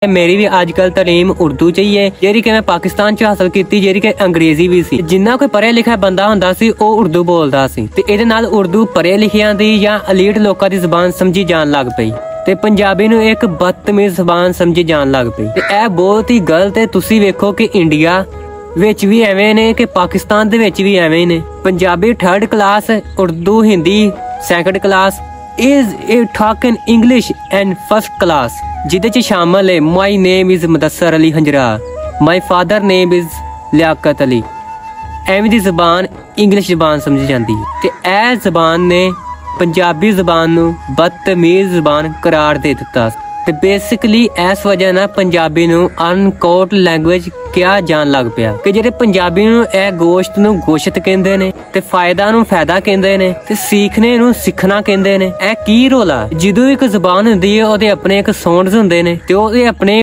मेरी भी आजकल तालीम उर्दू च ही है, जेरी कि मैं पाकिस्तान च हासिल कीती, जेरी कि अंग्रेजी भी सी। जिन्ना कोई पढ़िया लिखिया बंदा हुंदा सी ओ उर्दू बोलदा सी ते इहदे नाल उर्दू पढ़िया लिखिया दी या अलीट लोकां दी ज़बान समझी जान लग पई ते पंजाबी नूं एक बदतमीज ज़बान समझी जान लग पई ते यह बहुत ही गलत है। तुसी वेखो कि इंडिया विच भी एवें ने कि पाकिस्तान दे विच भी एवें ने। Punjabi 3rd class, Urdu Hindi 2nd class, is a talking English and 1st class, जिदे च शामिल है my name is Mudassar Ali Hanjra, my father name is Liaquat Ali. एवं दी ज़बान इंग्लिश ज़बान समझी जाती है ते ए ज़बान ने पंजाबी ज़बान नूं बदतमीज ज़बान करार दे दिता ते बेसिकली इस वजह ना पंजाबी नूं अनकोट लैंग्वेज क्या जान लग पिया कि जेडे पंजाबी नूं ए गोश्त नूं गोश्त कहंदे ने ते फायदा नूं फायदा कहंदे ने ते सीखने नूं सिखना कहंदे ने। ए की रोला? जिदों एक ज़बान हुंदी है ओदे अपने एक साउंड्स हुंदे ने ते ओदे अपने